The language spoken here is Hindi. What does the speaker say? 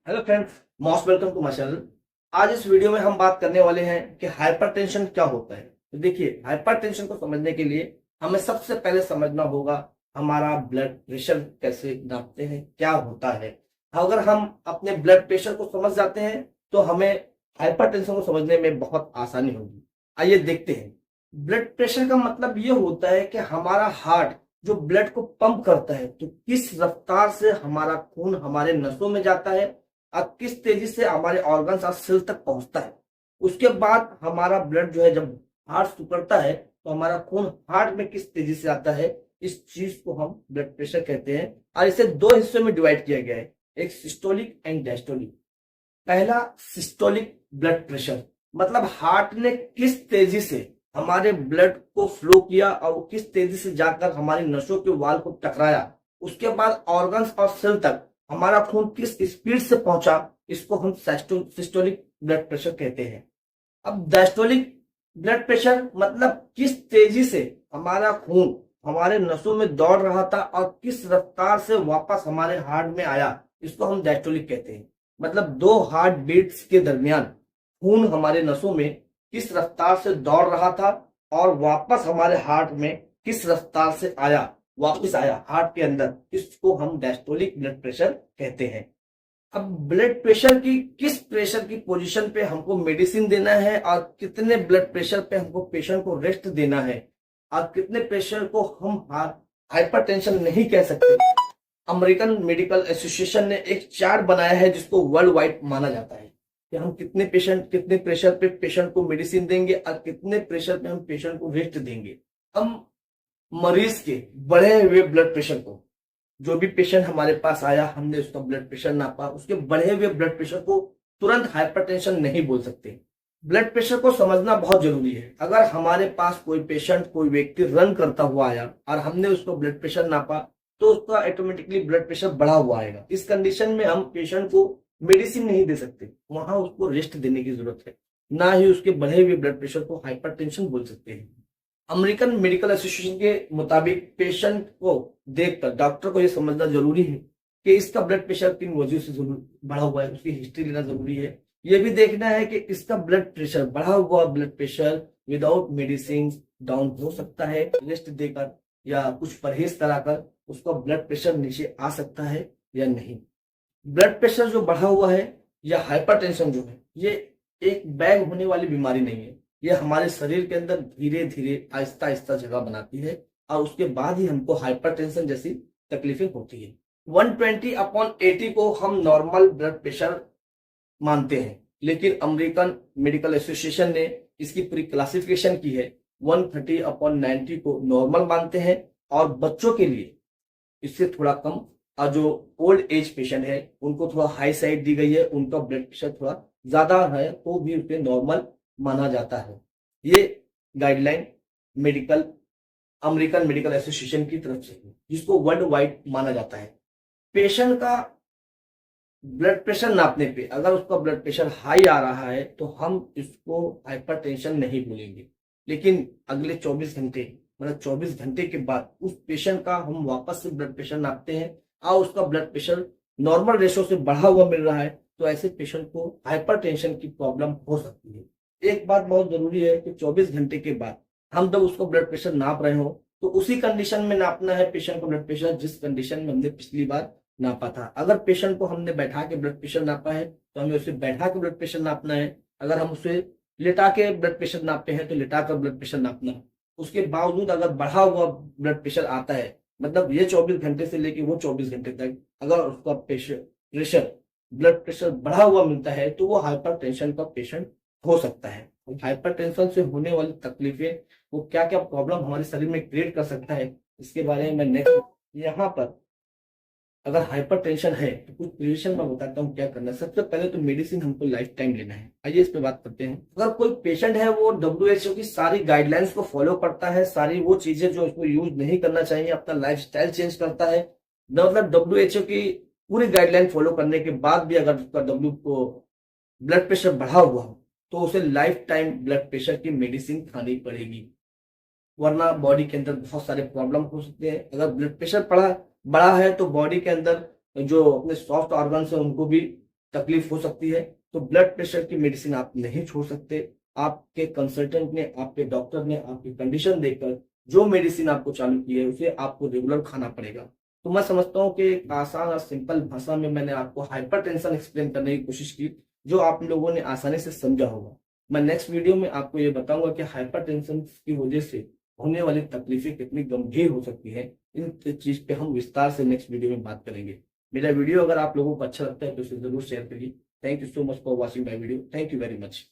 Hello friends, most welcome to my channel. आज इस वीडियो में हम बात करने वाले हैं कि हाइपरटेंशन क्या होता है। तो देखिए, हाइपरटेंशन को समझने के लिए हमें सबसे पहले समझना होगा हमारा ब्लड प्रेशर कैसे नापते हैं, क्या होता है। अगर हम अपने ब्लड प्रेशर को समझ जाते हैं तो हमें हाइपरटेंशन को समझने में बहुत आसानी होगी। आइए देखते हैं। ब्लड प्रेशर का मतलब ये होता है कि हमारा हार्ट जो ब्लड को पंप करता है, तो किस रफ्तार से हमारा खून हमारे नसों में जाता है और किस तेजी से हमारे ऑर्गन्स और सेल तक पहुंचता है। उसके बाद हमारा ब्लड जो है जब हार्ट सिकुड़ता है तो हमारा खून हार्ट में किस तेजी से आता है, इस चीज को हम ब्लड प्रेशर कहते हैं। और इसे दो हिस्सों में डिवाइड किया गया है, एक सिस्टोलिक एंड डायस्टोलिक। पहला सिस्टोलिक ब्लड प्रेशर मतलब हार्ट ने किस तेजी से हमारे ब्लड को फ्लो किया और वो किस तेजी से जाकर हमारी नसों के वाल को टकराया। उसके बाद ऑर्गन्स और सेल तक हमारा खून किस स्पीड से पहुंचा, इसको हम सिस्टोलिक ब्लड प्रेशर कहते हैं। अब डायस्टोलिक ब्लड प्रेशर मतलब किस तेजी से हमारा खून हमारे नसों में दौड़ रहा था और किस रफ्तार से वापस हमारे हार्ट में आया, इसको हम डायस्टोलिक कहते हैं। मतलब दो हार्ट बीट्स के दरमियान खून हमारे नसों में किस रफ्तार से दौड़ रहा था और वापस हमारे हार्ट में किस रफ्तार से आया, वापस आया हार्ट के अंदर, इसको हम डायस्टोलिक ब्लड प्रेशर कहते हैं। अब ब्लड प्रेशर की किस प्रेशर की पोजीशन पे हमको मेडिसिन देना है और कितने ब्लड प्रेशर पे हमको पेशेंट को रेस्ट देना है और कितने प्रेशर को हम हाइपरटेंशन नहीं कह सकते, अमेरिकन मेडिकल एसोसिएशन ने एक चार्ट बनाया है जिसको वर्ल्ड वाइड माना जाता है कि हम कितने प्रेशर पे पेशेंट को मेडिसिन देंगे और कितने प्रेशर पे हम पेशेंट को रेस्ट देंगे। हम मरीज के बढ़े हुए ब्लड प्रेशर को, जो भी पेशेंट हमारे पास आया हमने उसका ब्लड प्रेशर नापा, उसके बढ़े हुए ब्लड प्रेशर को तुरंत हाइपरटेंशन नहीं बोल सकते। ब्लड प्रेशर को समझना बहुत जरूरी है। अगर हमारे पास कोई पेशेंट, कोई व्यक्ति रन करता हुआ आया और हमने उसको ब्लड प्रेशर नापा तो उसका ऑटोमेटिकली ब्लड प्रेशर बढ़ा हुआ आएगा। इस कंडीशन में हम पेशेंट को मेडिसिन नहीं दे सकते, वहां उसको रेस्ट देने की जरूरत है। ना ही उसके बढ़े हुए ब्लड प्रेशर को हाइपरटेंशन बोल सकते हैं। अमेरिकन मेडिकल एसोसिएशन के मुताबिक पेशेंट को देखकर डॉक्टर को यह समझना जरूरी है कि इसका ब्लड प्रेशर किन वजह से बढ़ा हुआ है, उसकी हिस्ट्री लेना जरूरी है। यह भी देखना है कि इसका ब्लड प्रेशर, बढ़ा हुआ blood pressure without medicine down हो सकता है, रेस्ट देकर या कुछ परहेज कराकर उसका ब्लड प्रेशर नीचे आ सकता है या नहीं। ब्लड प्रेशर जो बढ़ा हुआ है या हाइपरटेंशन जो है, ये एक बैग होने वाली बीमारी नहीं है। ये हमारे शरीर के अंदर धीरे धीरे आहिस्ता आहिस्ता जगह बनाती है और उसके बाद ही हमको हाइपरटेंशन जैसी तकलीफें होती है। 120/80 को हम नॉर्मल ब्लड प्रेशर मानते हैं, लेकिन अमेरिकन मेडिकल एसोसिएशन ने इसकी पूरी क्लासिफिकेशन की है। 130/90 को नॉर्मल मानते हैं और बच्चों के लिए इससे थोड़ा कम, और जो ओल्ड एज पेशेंट है उनको थोड़ा हाई साइड दी गई है, उनका ब्लड प्रेशर थोड़ा ज्यादा है तो भी उसे नॉर्मल माना जाता है। ये guideline medical American medical association की तरफ से है, जिसको वर्ल्ड वाइड माना जाता है। पेशेंट का ब्लड प्रेशर नापने पे अगर उसका ब्लड प्रेशर हाई आ रहा है तो हम इसको हाइपरटेंशन नहीं बोलेंगे, लेकिन अगले 24 घंटे मतलब 24 घंटे के बाद उस पेशेंट का हम वापस से ब्लड प्रेशर नापते हैं और उसका ब्लड प्रेशर नॉर्मल रेशो से बढ़ा हुआ मिल रहा है तो ऐसे पेशेंट को हाइपरटेंशन की प्रॉब्लम हो सकती है। एक बात बहुत जरूरी है कि 24 घंटे के बाद हम जब उसको ब्लड प्रेशर नाप रहे हो तो उसी कंडीशन में नापना है पेशेंट का ब्लड प्रेशर जिस कंडीशन में हमने पिछली बार नापा था। अगर पेशेंट को हमने बैठा के ब्लड प्रेशर नापा है तो हमें उसे बैठा के ब्लड प्रेशर नापना है। अगर हम उसे लेटा के ब्लड प्रेशर नापते हैं तो लेटा कर ब्लड प्रेशर नापना है। उसके बावजूद अगर बढ़ा हुआ ब्लड प्रेशर आता है, मतलब ये 24 घंटे से लेके वो 24 घंटे तक अगर उसका प्रेशर ब्लड प्रेशर बढ़ा हुआ मिलता है तो वो हाइपरटेंशन का पेशेंट हो सकता है। हाइपरटेंशन से होने वाली तकलीफें, वो क्या क्या प्रॉब्लम हमारे शरीर में क्रिएट कर सकता है, इसके बारे में मैं नेक्स्ट यहाँ पर, अगर हाइपरटेंशन है तो कुछ प्रिवेंशन में बताता हूँ क्या करना है। सबसे पहले तो मेडिसिन हमको लाइफ टाइम लेना है। आइए इस पे बात करते हैं। अगर कोई पेशेंट है वो WHO की सारी गाइडलाइंस को फॉलो करता है, सारी वो चीजें जो उसको यूज नहीं करना चाहिए, अपना लाइफ स्टाइल चेंज करता है, मतलब WHO की पूरी गाइडलाइन फॉलो करने के बाद भी अगर उसका ब्लड प्रेशर बढ़ा हुआ हो तो उसे लाइफ टाइम ब्लड प्रेशर की मेडिसिन खानी पड़ेगी, वरना बॉडी के अंदर बहुत सारे प्रॉब्लम हो सकते हैं। अगर ब्लड प्रेशर बड़ा है तो बॉडी के अंदर जो अपने सॉफ्ट ऑर्गन्स है उनको भी तकलीफ हो सकती है, तो ब्लड प्रेशर की मेडिसिन आप नहीं छोड़ सकते। आपके कंसल्टेंट ने, आपके डॉक्टर ने आपकी कंडीशन देखकर जो मेडिसिन आपको चालू की है उसे आपको रेगुलर खाना पड़ेगा। तो मैं समझता हूँ कि एक आसान और सिंपल भाषा में मैंने आपको हाइपरटेंशन एक्सप्लेन करने की कोशिश की, जो आप लोगों ने आसानी से समझा होगा। मैं नेक्स्ट वीडियो में आपको ये बताऊंगा कि हाइपरटेंशन की वजह से होने वाली तकलीफें कितनी गंभीर हो सकती हैं। इन चीज पे हम विस्तार से नेक्स्ट वीडियो में बात करेंगे। मेरा वीडियो अगर आप लोगों को अच्छा लगता है तो इसे जरूर शेयर करिए। Thank you so much for watching my video. Thank you very much.